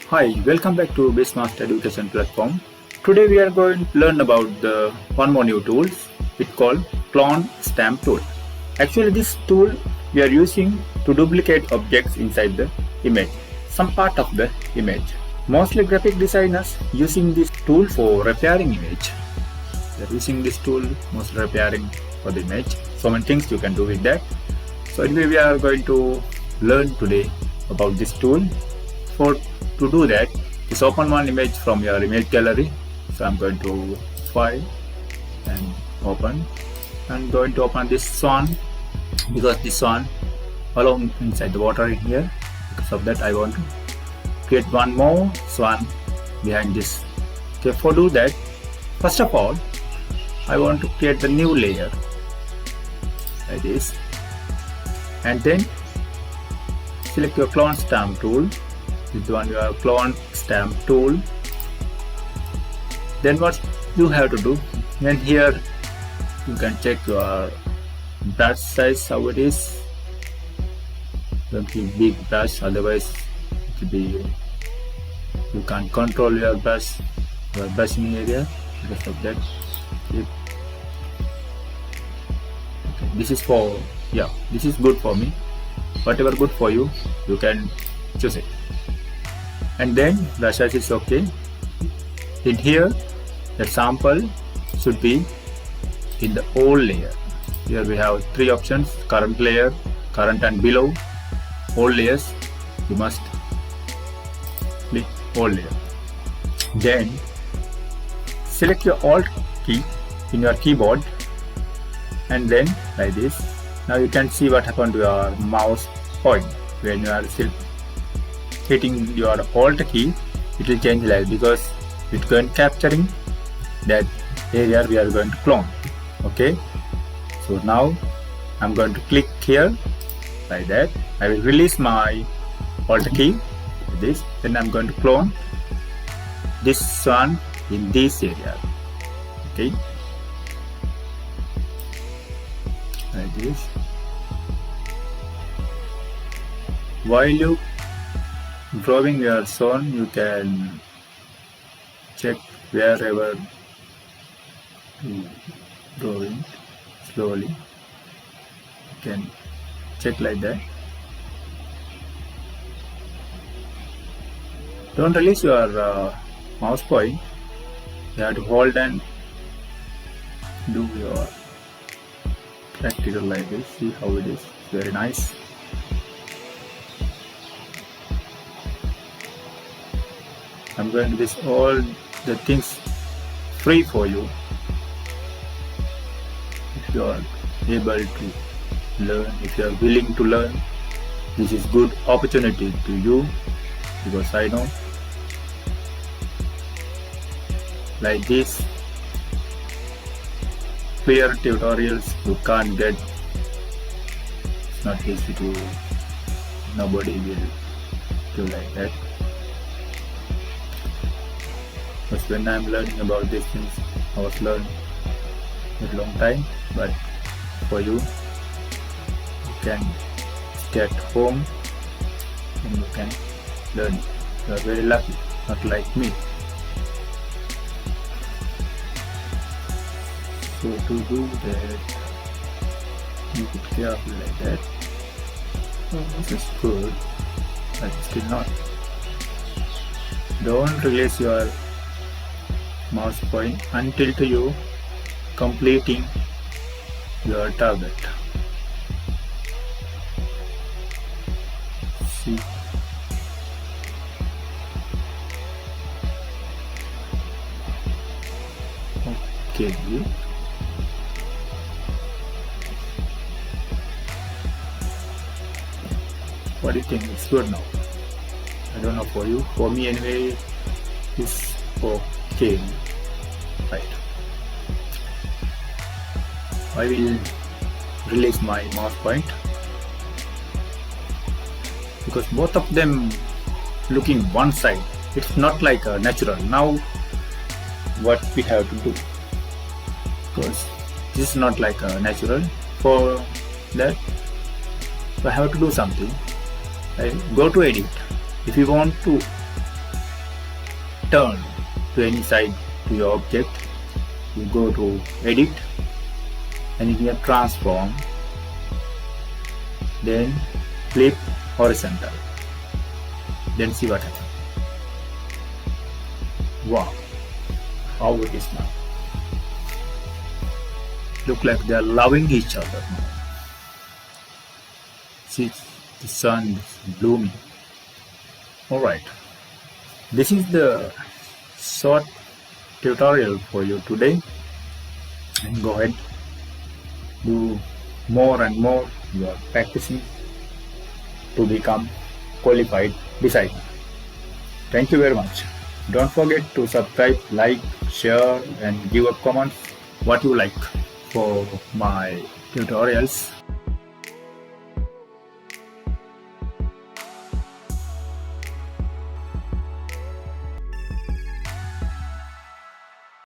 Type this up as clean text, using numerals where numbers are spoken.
Hi, welcome back to Master Education platform. Today we are going to learn about the one more new tools. It's called clone stamp tool. Actually, this tool we are using to duplicate objects inside the image, some part of the image. Mostly graphic designers using this tool for repairing image. They are using this tool mostly repairing for the image. So many things you can do with that. So anyway, we are going to learn today about this tool. To do that, just open one image from your image gallery. So I'm going to File and Open. I'm going to open this swan because this swan along inside the water in here. Because of that, I want to create one more swan behind this. Okay, for do that, first of all, I want to create the new layer like this, and then select your clone stamp tool. This one your clone stamp tool. Then what you have to do, then here you can check your brush size, how it is. Don't be big brush, otherwise it will be, you can't control your brushing area because of that. Okay, this is for, yeah, this is good for me. Whatever good for you, you can choose it. And then brush size is okay. In here, the sample should be in the old layer. Here we have three options: current layer, current and below. Old layers, you must click old layer. Then select your Alt key in your keyboard, and then like this. Now you can see what happened to your mouse point when you are still hitting your Alt key. It will change like, because it's going capturing that area we are going to clone. Okay, so now I'm going to click here like that. I will release my Alt key like this. Then I'm going to clone this one in this area. Okay, like this. While you drawing your zone, you can check wherever you drawing slowly. You can check like that. Don't release your mouse point. You have to hold and do your practical like this. See how it is. Very nice. I'm going to this all the things free for you. If you are able to learn, if you are willing to learn, this is good opportunity to you, because I know like this clear tutorials you can't get. It's not easy to, nobody will do like that. Because when I'm learning about these things, I was learning a long time, but for you, you can stay at home and you can learn. You are very lucky, not like me. So to do that, make it careful like that. Oh, this is good, but still not. Don't release your mouse point until to you completing your target. See, okay, what do you think? It's good now. I don't know for you, for me anyway, it's okay. Right, I will release my mouse point because both of them looking one side. It's not like a natural. Now what we have to do, because this is not like a natural. For that, I have to do something. Right? Go to edit. If you want to turn to any side to your object, you go to edit and in here transform, then flip horizontal, then see what happens. Wow, how it is now. Look like they are loving each other now. See, the sun is blooming. Alright, this is the short tutorial for you today, and go ahead, do more and more. You are practicing to become qualified designer. Thank you very much. Don't forget to subscribe, like, share and give a comment what you like for my tutorials.